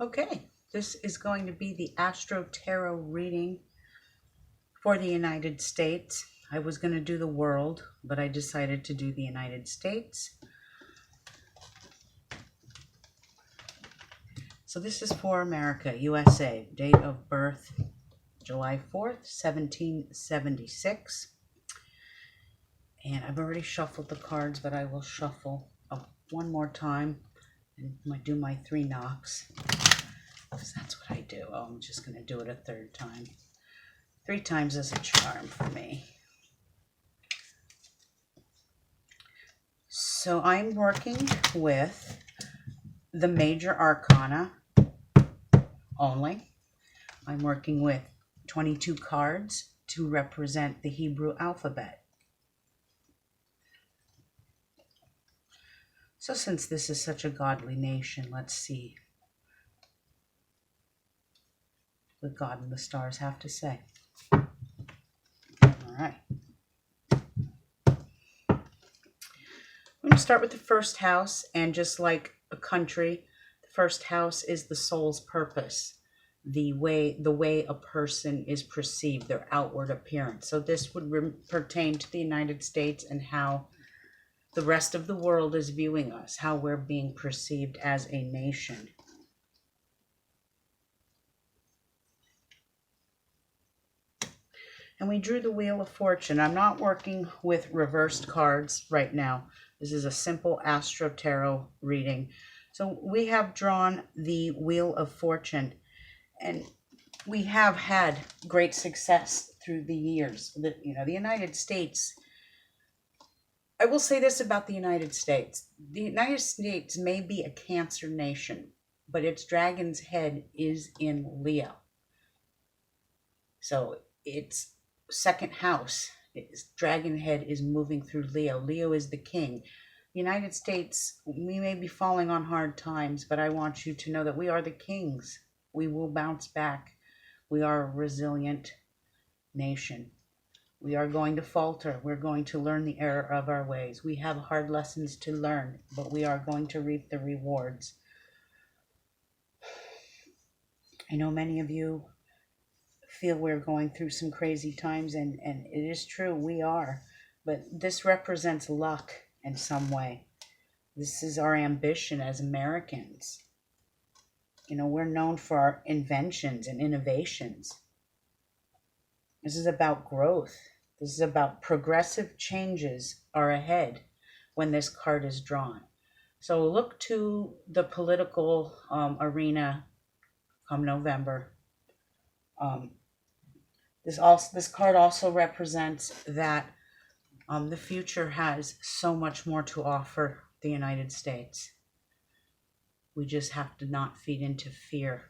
Okay, this is going to be the Astro Tarot reading for the United States. I was going to do the world, but I decided to do the United States. So this is for America, USA. Date of birth, July 4th, 1776. And I've already shuffled the cards, but I will shuffle one more time and do my 3 knocks. Because that's what I do. Oh, I'm just going to do it a 3rd time. 3 times is a charm for me. So I'm working with the major arcana only. I'm working with 22 cards to represent the Hebrew alphabet. So since this is such a godly nation, let's see what God and the stars have to say. All right. I'm going to start with the first house, and just like a country, the first house is the soul's purpose, the way a person is perceived, their outward appearance. So this would pertain to the United States and how the rest of the world is viewing us, how we're being perceived as a nation. And we drew the Wheel of Fortune. I'm not working with reversed cards right now. This is a simple Astro Tarot reading. So we have drawn the Wheel of Fortune, and we have had great success through the years. The United States, I will say this about the United States. The United States may be a Cancer nation, but its dragon's head is in Leo. So its second house, its dragon head is moving through Leo. Leo is the king. The United States, we may be falling on hard times, but I want you to know that we are the kings. We will bounce back. We are a resilient nation. We are going to falter. We're going to learn the error of our ways. We have hard lessons to learn, but we are going to reap the rewards. I know many of you feel we're going through some crazy times, and it is true, we are. But this represents luck in some way. This is our ambition as Americans. We're known for our inventions and innovations. This is about growth. This is about progressive changes are ahead when this card is drawn. So look to the political arena come November. This card also represents that the future has so much more to offer the United States. We just have to not feed into fear.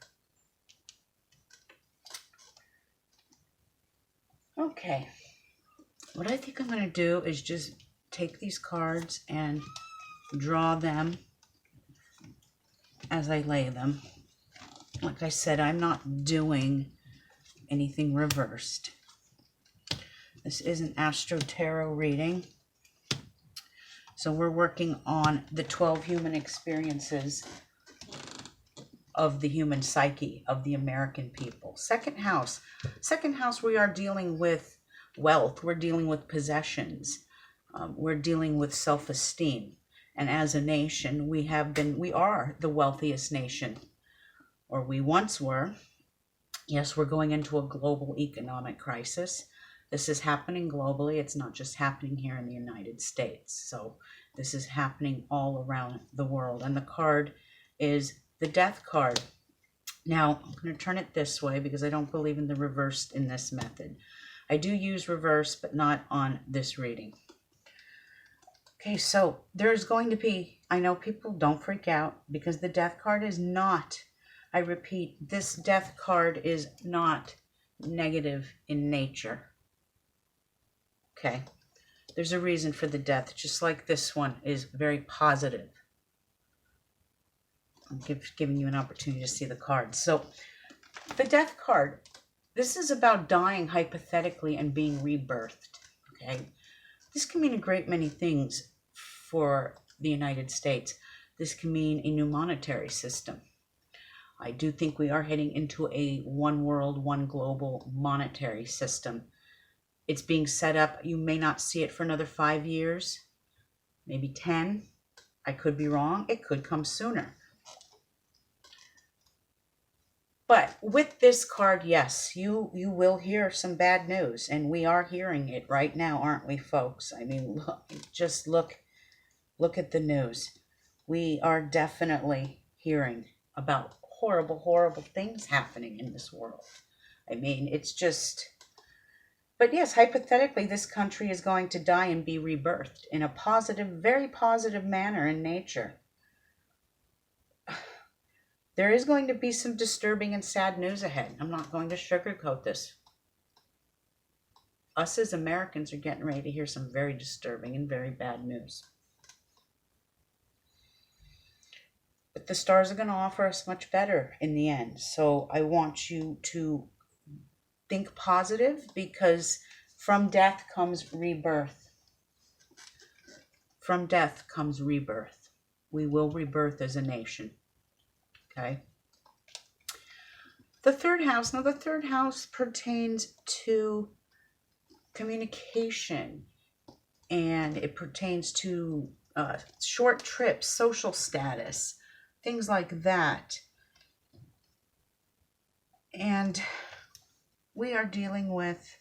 Okay, what I think I'm going to do is just take these cards and draw them as I lay them. Like I said, I'm not doing anything reversed. This is an Astro Tarot reading. So we're working on the 12 human experiences of the human psyche, of the American people. Second house, we are dealing with wealth. We're dealing with possessions. We're dealing with self-esteem. And as a nation, we are the wealthiest nation, or we once were. Yes, we're going into a global economic crisis. This is happening globally. It's not just happening here in the United States. So this is happening all around the world. And the card is the Death card. Now, I'm going to turn it this way because I don't believe in the reversed in this method. I do use reverse, but not on this reading. Okay, so there's going to be, I know people don't freak out because the Death card is not, I repeat, this Death card is not negative in nature. Okay, there's a reason for the Death, just like this one is very positive. I'm giving you an opportunity to see the cards. So the Death card, this is about dying hypothetically and being rebirthed. Okay, this can mean a great many things for the United States. This can mean a new monetary system. I do think we are heading into a one world, one global monetary system. It's being set up. You may not see it for another 5 years, maybe 10. I could be wrong. It could come sooner. But with this card, yes, you will hear some bad news, and we are hearing it right now, aren't we, folks? I mean, just look at the news. We are definitely hearing about horrible, horrible things happening in this world. I mean, it's just... But yes, hypothetically, this country is going to die and be rebirthed in a positive, very positive manner in nature. There is going to be some disturbing and sad news ahead. I'm not going to sugarcoat this. Us as Americans are getting ready to hear some very disturbing and very bad news. But the stars are going to offer us much better in the end. So I want you to think positive, because from death comes rebirth. From death comes rebirth. We will rebirth as a nation. Okay. The third house. Now, the third house pertains to communication, and it pertains to short trips, social status, things like that. And we are dealing with,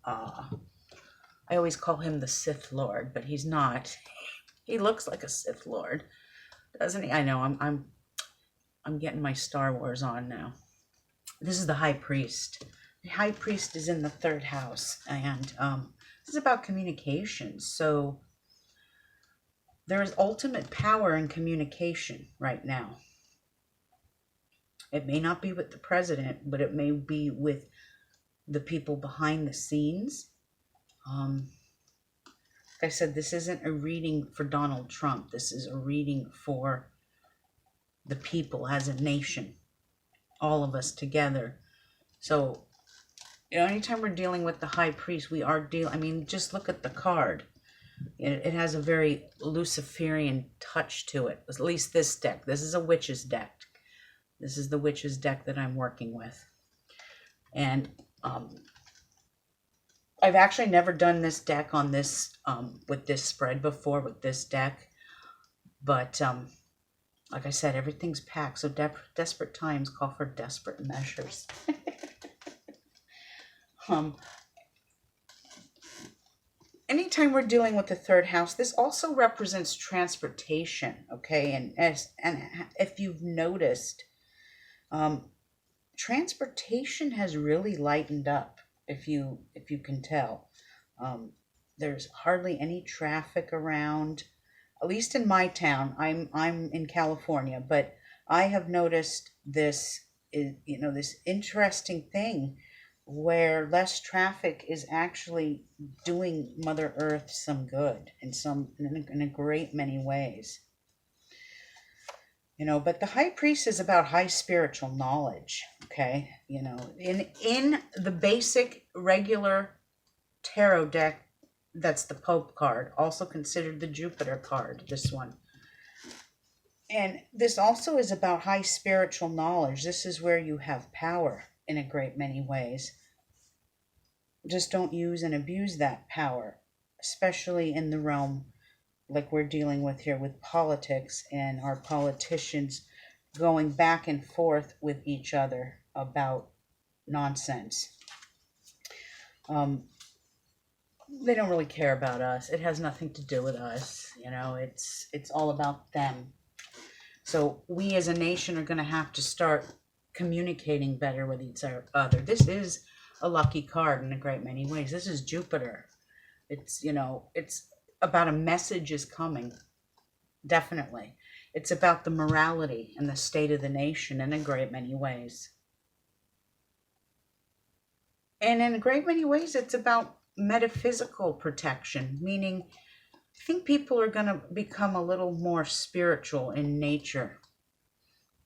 I always call him the Sith Lord, but he's not. He looks like a Sith Lord, doesn't he? I know, I'm getting my Star Wars on now. This is the High Priest. The High Priest is in the third house, and this is about communication. So there is ultimate power in communication right now. It may not be with the president, but it may be with the people behind the scenes. Like I said, this isn't a reading for Donald Trump. This is a reading for the people as a nation, all of us together. So, you know, anytime we're dealing with the High Priest, we are I mean, just look at the card. It has a very Luciferian touch to it. At least this deck. This is a witch's deck. This is the witch's deck that I'm working with. And I've actually never done this deck on this, with this spread before, with this deck. But like I said, everything's packed. So desperate times call for desperate measures. Anytime we're dealing with the third house, this also represents transportation, okay? And if you've noticed, transportation has really lightened up, if you can tell. There's hardly any traffic around, at least in my town. I'm in California, but I have noticed this, you know, this interesting thing where less traffic is actually doing Mother Earth some good in a great many ways. You know, but the High Priest is about high spiritual knowledge, okay? You know, in the basic regular tarot deck, that's the Pope card, also considered the Jupiter card, this one. And this also is about high spiritual knowledge. This is where you have power in a great many ways. Just don't use and abuse that power, especially in the realm like we're dealing with here with politics and our politicians going back and forth with each other about nonsense. They don't really care about us. It has nothing to do with us. You know, it's all about them. So we as a nation are going to have to start communicating better with each other. This is a lucky card in a great many ways. This is Jupiter. It's, you know, it's about a message is coming. Definitely. It's about the morality and the state of the nation in a great many ways. And in a great many ways, it's about metaphysical protection, meaning I think people are going to become a little more spiritual in nature.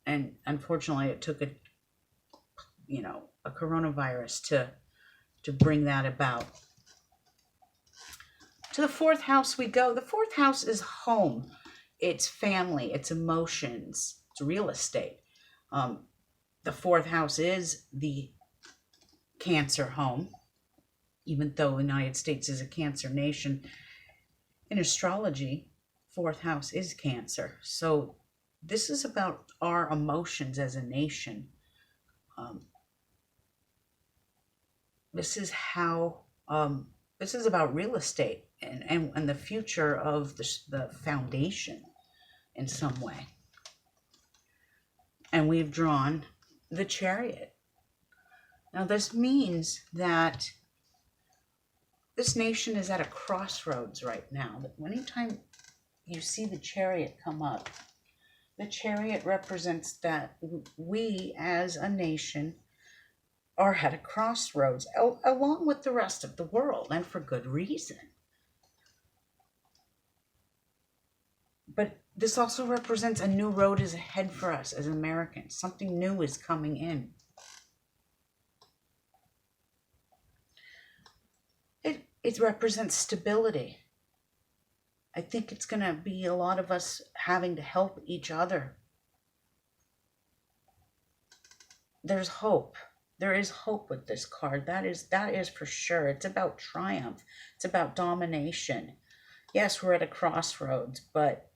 And unfortunately, it took a coronavirus to bring that about. To the fourth house we go. The fourth house is home. It's family. It's emotions. It's real estate. The fourth house is the Cancer home, even though the United States is a Cancer nation. In astrology, fourth house is Cancer. So this is about our emotions as a nation. This is how, this is about real estate and the future of the foundation in some way. And we've drawn the Chariot. Now this means that this nation is at a crossroads right now. Anytime you see the Chariot come up, the Chariot represents that we as a nation are at a crossroads, along with the rest of the world, and for good reason. But this also represents a new road is ahead for us as Americans. Something new is coming in. It represents stability. I think it's going to be a lot of us having to help each other. There's hope. There is hope with this card. That is for sure. It's about triumph. It's about domination. Yes, we're at a crossroads, but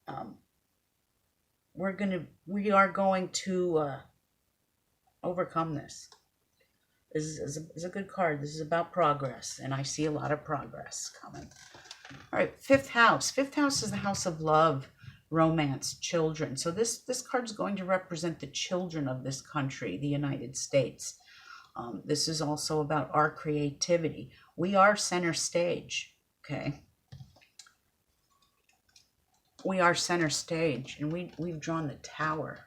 we are going to overcome this. This is a good card. This is about progress, and I see a lot of progress coming. All right, fifth house. Fifth house is the house of love, romance, children. So this card is going to represent the children of this country, the United States. This is also about our creativity. We are center stage, okay? We are center stage, and we've drawn the Tower.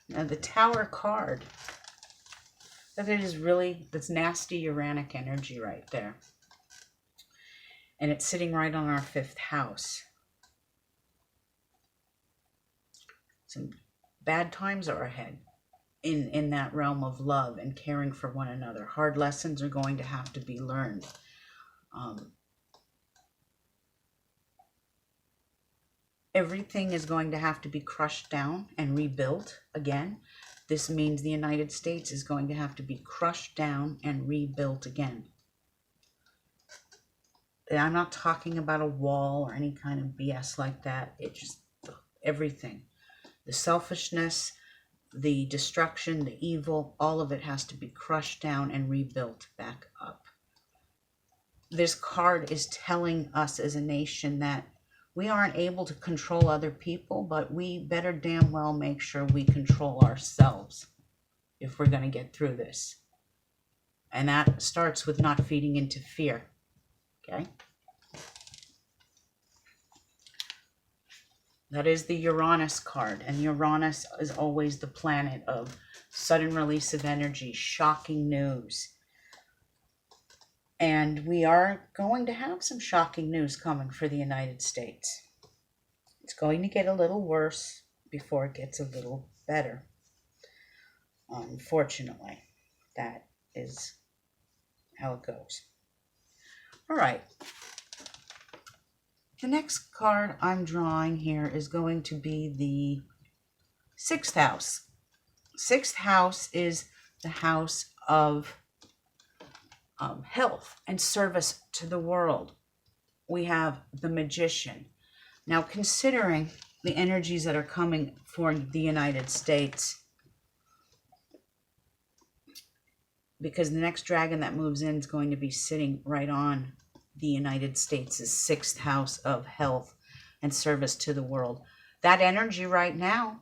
Now, the Tower card, that's nasty Uranic energy right there. And it's sitting right on our fifth house. Some bad times are ahead in that realm of love and caring for one another. Hard lessons are going to have to be learned. Everything is going to have to be crushed down and rebuilt again. This means the United States is going to have to be crushed down and rebuilt again. And I'm not talking about a wall or any kind of BS like that. It's just everything. The selfishness, the destruction, the evil, all of it has to be crushed down and rebuilt back up. This card is telling us as a nation that we aren't able to control other people, but we better damn well make sure we control ourselves if we're going to get through this. And that starts with not feeding into fear. Okay? That is the Uranus card. And Uranus is always the planet of sudden release of energy, shocking news. And we are going to have some shocking news coming for the United States. It's going to get a little worse before it gets a little better. Unfortunately, that is how it goes. All right. The next card I'm drawing here is going to be the sixth house. Sixth house is the house of health and service to the world. We have the Magician. Now, considering the energies that are coming for the United States, because the next dragon that moves in is going to be sitting right on the United States' sixth house of health and service to the world. That energy right now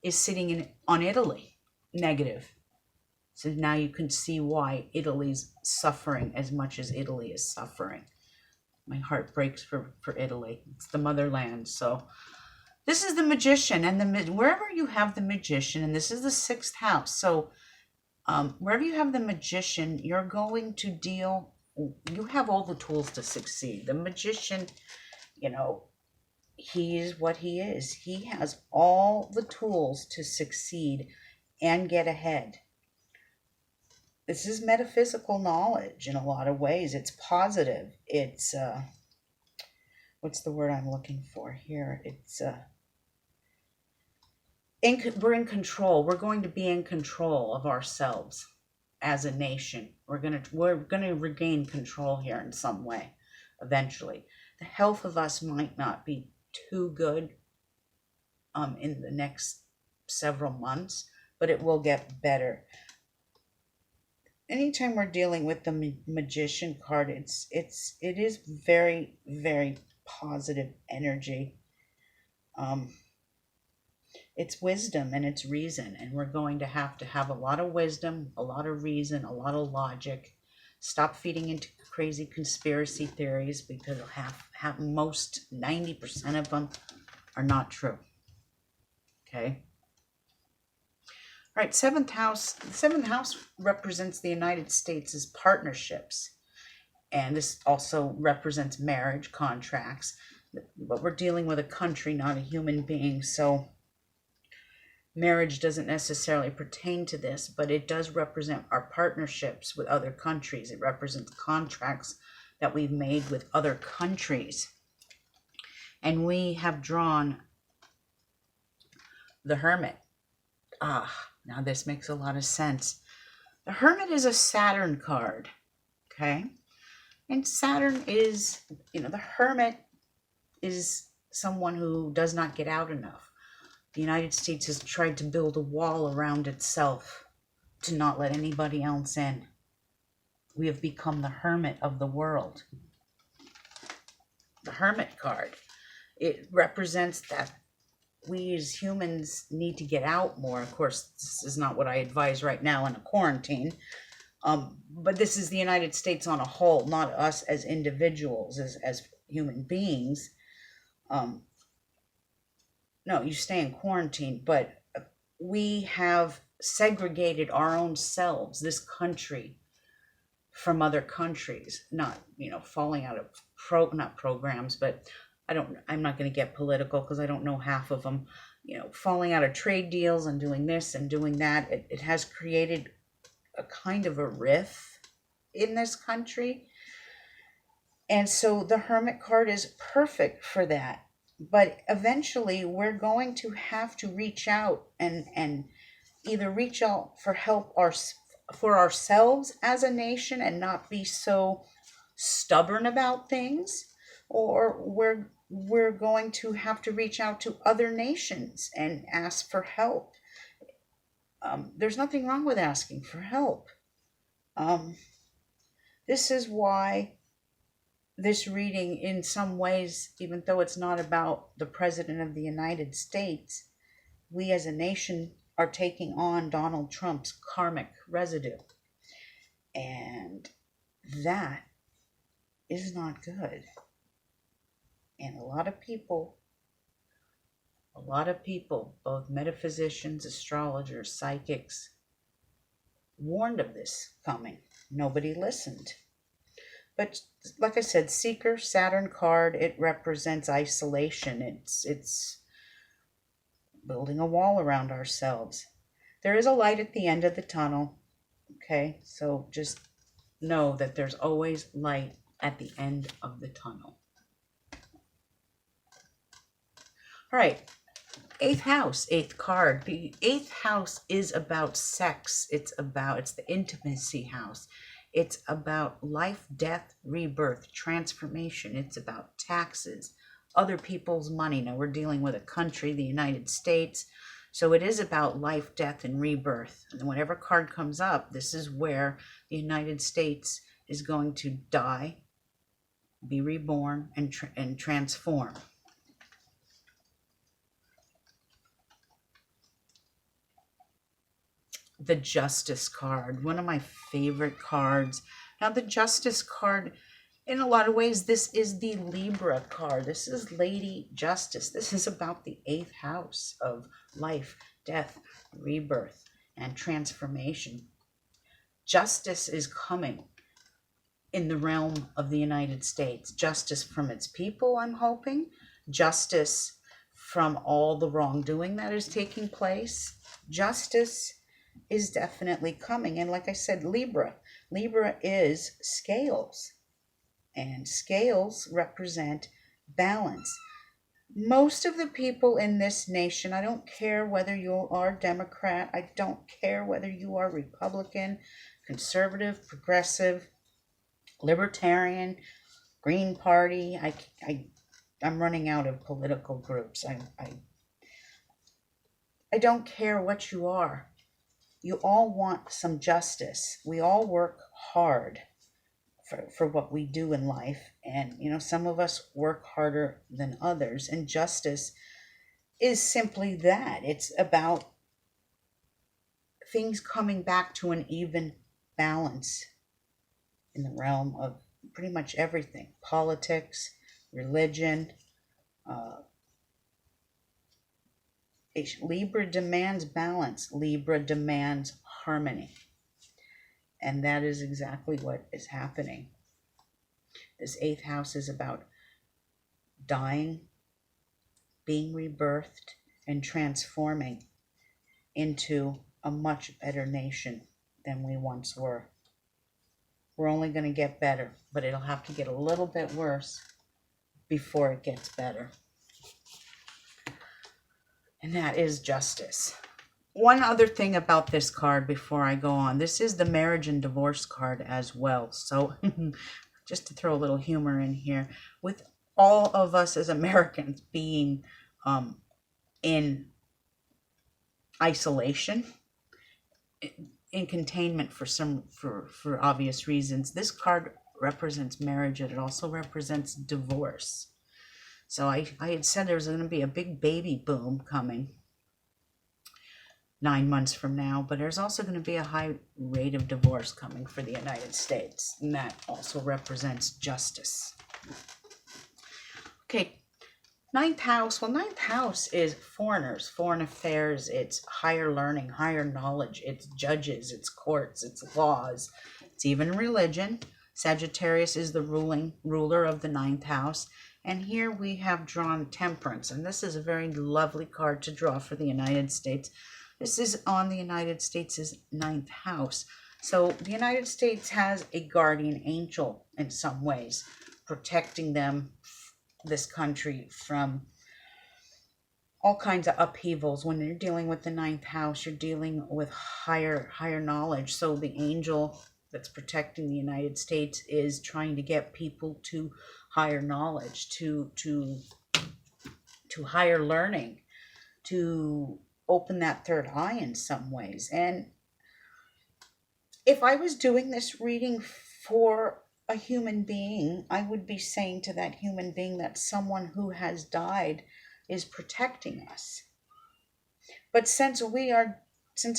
is sitting on Italy, negative. So now you can see why Italy's suffering as much as Italy is suffering. My heart breaks for Italy. It's the motherland. So this is the Magician, and wherever you have the Magician, and this is the sixth house. So wherever you have the Magician, you're going to deal. You have all the tools to succeed. The Magician, he is what he is. He has all the tools to succeed and get ahead. This is metaphysical knowledge in a lot of ways. It's positive. It's, what's the word I'm looking for here? It's we're in control. We're going to be in control of ourselves as a nation. We're gonna regain control here in some way eventually. The health of us might not be too good in the next several months, but it will get better. Anytime we're dealing with the magician card, it is very, very positive energy. It's wisdom and it's reason, and we're going to have a lot of wisdom, a lot of reason, a lot of logic. Stop feeding into crazy conspiracy theories, because most 90% of them are not true. Okay. All right, seventh house. The seventh house represents the United States as partnerships. And this also represents marriage, contracts. But we're dealing with a country, not a human being. So marriage doesn't necessarily pertain to this, but it does represent our partnerships with other countries. It represents contracts that we've made with other countries. And we have drawn the Hermit. Now this makes a lot of sense. The Hermit is a Saturn card, okay? And Saturn is, the Hermit is someone who does not get out enough. The United States has tried to build a wall around itself to not let anybody else in. We have become the hermit of the world. The Hermit card, it represents that we as humans need to get out more. Of course, this is not what I advise right now in a quarantine. But this is the United States on a whole, not us as individuals, as human beings. No, you stay in quarantine, but we have segregated our own selves, this country, from other countries. Not, falling out of not programs, but I'm not going to get political because I don't know half of them. Falling out of trade deals and doing this and doing that. It has created a kind of a rift in this country. And so the Hermit card is perfect for that. But eventually we're going to have to reach out and either reach out for help for ourselves as a nation and not be so stubborn about things, or we're going to have to reach out to other nations and ask for help. There's nothing wrong with asking for help. This is why this reading, in some ways, even though it's not about the President of the United States, we as a nation are taking on Donald Trump's karmic residue. And that is not good. And a lot of people, both metaphysicians, astrologers, psychics, warned of this coming. Nobody listened. But like I said, Seeker, Saturn card, it represents isolation. It's building a wall around ourselves. There is a light at the end of the tunnel. Okay, so just know that there's always light at the end of the tunnel. All right, 8th house, 8th card. The 8th house is about sex. It's the intimacy house. It's about life, death, rebirth, transformation. It's about taxes, other people's money. Now we're dealing with a country, the United States. So it is about life, death, and rebirth. And whenever card comes up, this is where the United States is going to die, be reborn, and transform. The Justice card, one of my favorite cards. Now the Justice card, in a lot of ways, this is the Libra card. This is Lady Justice. This is about the 8th house of life, death, rebirth, and transformation. Justice is coming in the realm of the United States. Justice from its people, I'm hoping. Justice from all the wrongdoing that is taking place. Justice is definitely coming. And like I said, Libra is scales, and scales represent balance. Most of the people in this nation, I don't care whether you are Democrat, I don't care whether you are Republican, conservative, progressive, libertarian, Green Party. I'm running out of political groups. I don't care what you are. You all want some justice. We all work hard for what we do in life. And, some of us work harder than others. And justice is simply that. It's about things coming back to an even balance in the realm of pretty much everything. Politics, religion. Libra demands balance. Libra demands harmony. And that is exactly what is happening. This 8th house is about dying, being rebirthed, and transforming into a much better nation than we once were. We're only going to get better, but it'll have to get a little bit worse before it gets better. And that is justice. One other thing about this card before I go on. This is the marriage and divorce card as well. So just to throw a little humor in here. With all of us as Americans being in isolation, in containment for obvious reasons, this card represents marriage and it also represents divorce. So I had said there was going to be a big baby boom coming 9 months from now, but there's also going to be a high rate of divorce coming for the United States, and that also represents justice. Okay, 9th house. Well, 9th house is foreigners, foreign affairs, it's higher learning, higher knowledge, it's judges, it's courts, it's laws, it's even religion. Sagittarius is the ruler of the 9th house. And here we have drawn Temperance, and this is a very lovely card to draw for the United States. This is on the United States' 9th house. So the United States has a guardian angel in some ways, protecting them, this country, from all kinds of upheavals. When you're dealing with the 9th house, you're dealing with higher knowledge. So the angel that's protecting the United States is trying to get people to higher knowledge, to higher learning, to open that third eye in some ways. And if I was doing this reading for a human being, I would be saying to that human being that someone who has died is protecting us. But since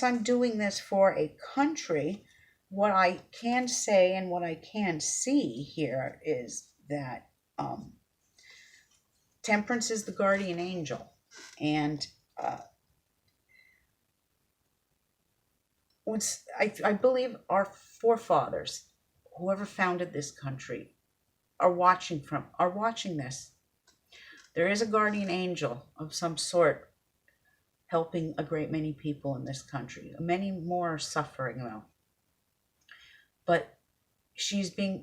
I'm doing this for a country, what I can say and what I can see here is that Temperance is the guardian angel, and I believe our forefathers, whoever founded this country, are watching this. There is a guardian angel of some sort helping a great many people in this country. Many more are suffering though. But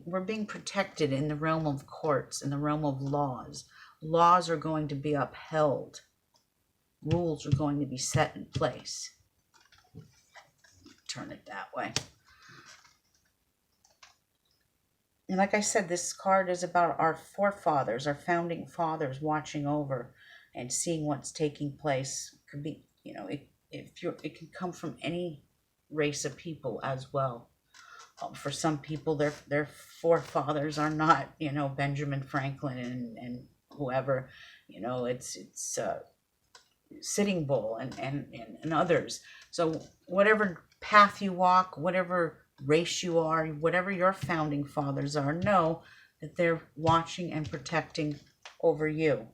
we're being protected in the realm of courts, in the realm of laws. Laws are going to be upheld. Rules are going to be set in place. Turn it that way. And like I said, this card is about our forefathers, our founding fathers, watching over and seeing what's taking place. It could be, it can come from any race of people as well. For some people, their forefathers are not, Benjamin Franklin and whoever, it's Sitting Bull and others. So whatever path you walk, whatever race you are, whatever your founding fathers are, know that they're watching and protecting over you.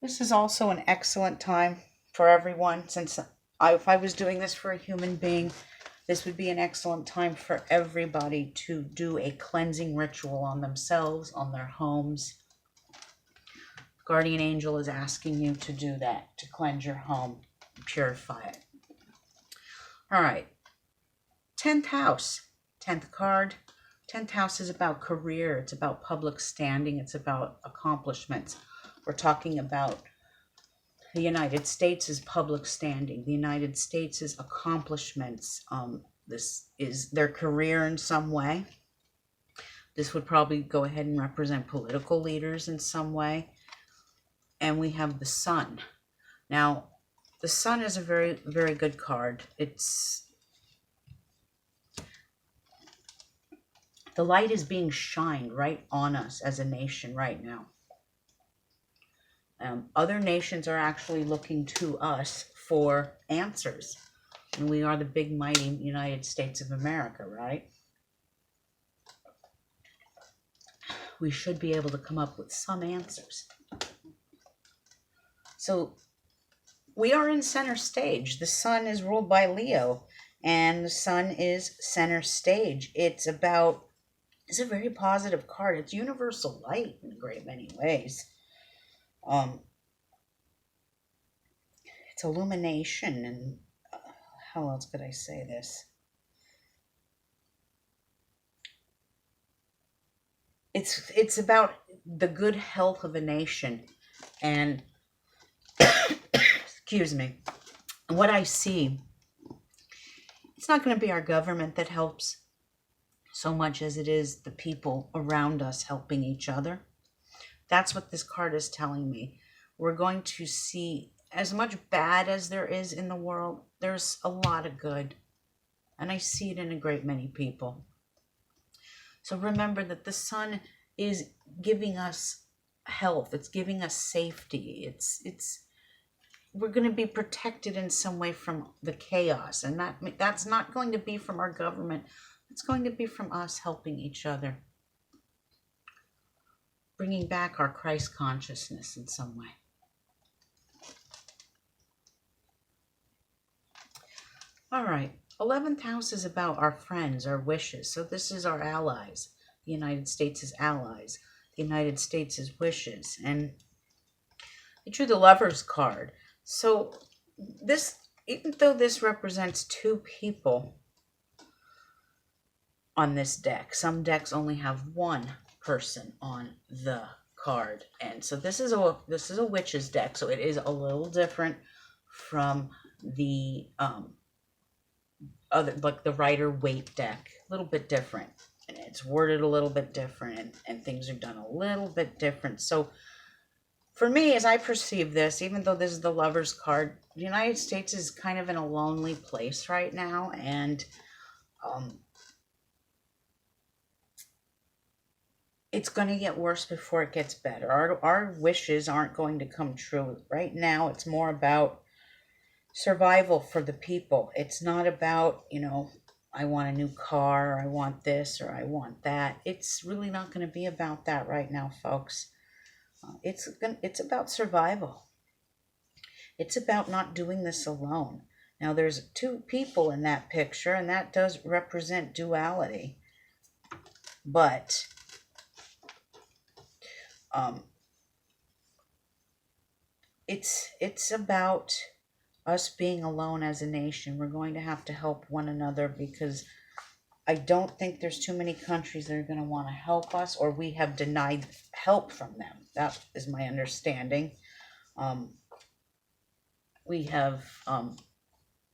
This is also an excellent time for everyone, since if I was doing this for a human being, this would be an excellent time for everybody to do a cleansing ritual on themselves, on their homes. Guardian angel is asking you to do that, to cleanse your home, purify it. All right. 10th house. 10th card. 10th house is about career. It's about public standing. It's about accomplishments. We're talking about the United States' public standing. The United States' accomplishments. This is their career in some way. This would probably go ahead and represent political leaders in some way. And we have the Sun. Now, the Sun is a very, very good card. The light is being shined right on us as a nation right now. Other nations are actually looking to us for answers. And we are the big, mighty United States of America, right? We should be able to come up with some answers. So we are in center stage. The Sun is ruled by Leo, and the Sun is center stage. It's a very positive card. It's universal light in a great many ways. It's illumination, and how else could I say this? It's about the good health of a nation, and excuse me, what I see, it's not going to be our government that helps so much as it is the people around us helping each other. That's what this card is telling me. We're going to see, as much bad as there is in the world, there's a lot of good. And I see it in a great many people. So remember that the Sun is giving us health. It's giving us safety. We're going to be protected in some way from the chaos. And that's not going to be from our government. It's going to be from us helping each other. Bringing back our Christ consciousness in some way. All right. 11th house is about our friends, our wishes. So this is our allies. The United States' allies. The United States' wishes. And I drew the Lover's card. So this, even though this represents two people on this deck, some decks only have one person on the card. And so this is a witch's deck. So it is a little different from the other, like the Rider-Waite deck, a little bit different, and it's worded a little bit different, and things are done a little bit different. So for me, as I perceive this, even though this is the Lover's card, the United States is kind of in a lonely place right now, and it's going to get worse before it gets better. Our wishes aren't going to come true. Right now, it's more about survival for the people. It's not about, I want a new car, or I want this, or I want that. It's really not going to be about that right now, folks. It's about survival. It's about not doing this alone. Now, there's two people in that picture, and that does represent duality. But it's about us being alone as a nation. We're going to have to help one another, because I don't think there's too many countries that are going to want to help us, or we have denied help from them. That is my understanding. We have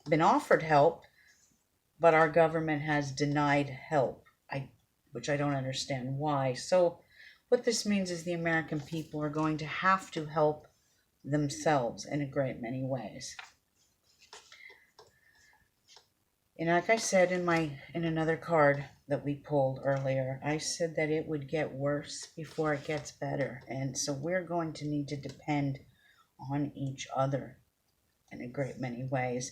been offered help, but our government has denied help, which I don't understand why. So what this means is the American people are going to have to help themselves in a great many ways. And like I said in another card that we pulled earlier, I said that it would get worse before it gets better. And so we're going to need to depend on each other in a great many ways.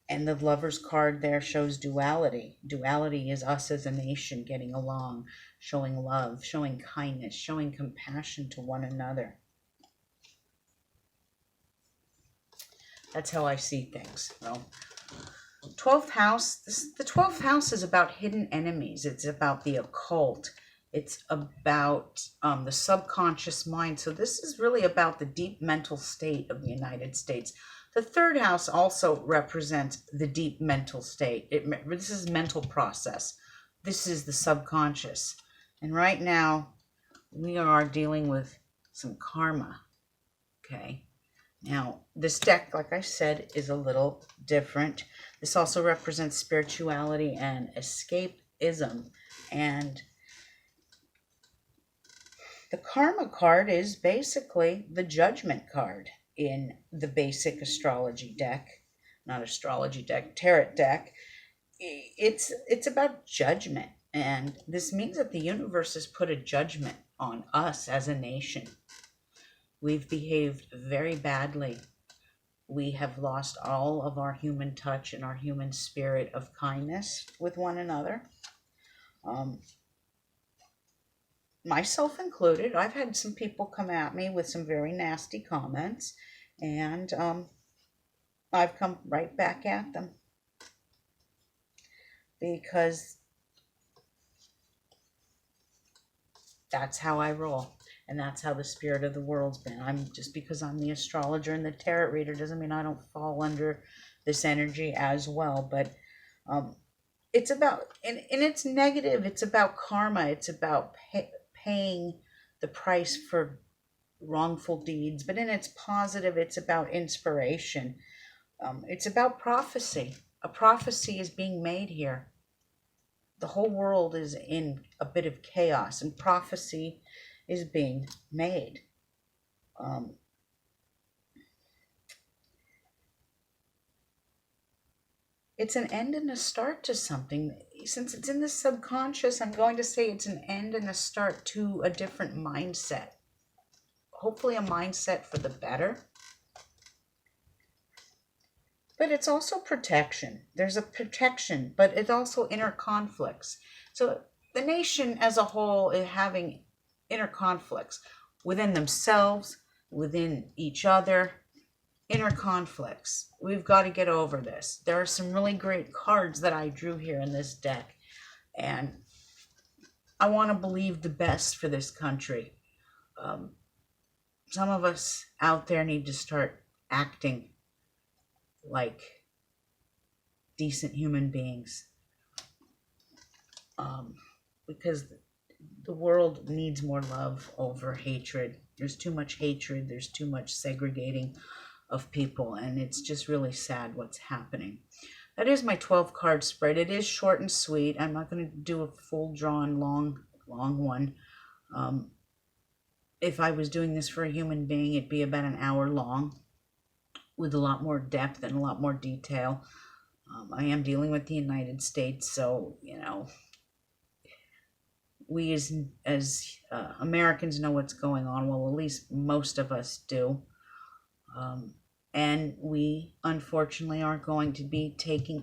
And the Lover's card there shows duality. Duality is us as a nation getting along, showing love, showing kindness, showing compassion to one another. That's how I see things. Well, 12th house, the 12th house is about hidden enemies. It's about the occult. It's about the subconscious mind. So this is really about the deep mental state of the United States. The third house also represents the deep mental state. This is mental process. This is the subconscious. And right now, we are dealing with some karma. Okay. Now, this deck, like I said, is a little different. This also represents spirituality and escapism. And the karma card is basically the judgment card in the basic astrology deck. Not astrology deck, tarot deck. It's about judgment. And this means that the universe has put a judgment on us as a nation. We've behaved very badly. We have lost all of our human touch and our human spirit of kindness with one another. Myself included. I've had some people come at me with some very nasty comments, and I've come right back at them because that's how I roll. And that's how the spirit of the world's been. Just because I'm the astrologer and the tarot reader doesn't mean I don't fall under this energy as well. But it's about, and it's negative. It's about karma. It's about paying the price for wrongful deeds. But in its positive, it's about inspiration. It's about prophecy. A prophecy is being made here. The whole world is in a bit of chaos, and prophecy is being made. It's an end and a start to something. Since it's in the subconscious, I'm going to say it's an end and a start to a different mindset. Hopefully a mindset for the better. But it's also protection. There's a protection, but it's also inner conflicts. So the nation as a whole is having inner conflicts within themselves, within each other, inner conflicts. We've got to get over this. There are some really great cards that I drew here in this deck, and I want to believe the best for this country. Some of us out there need to start acting like decent human beings, because the world needs more love over hatred. There's too much hatred. There's too much segregating of people, and it's just really sad what's happening. That is my 12 card spread. It is short and sweet. I'm not going to do a full drawn long one. If I was doing this for a human being, it'd be about an hour long with a lot more depth and a lot more detail. I am dealing with the United States, so, you know, we as Americans know what's going on. Well, at least most of us do. And we, unfortunately, are going to be taking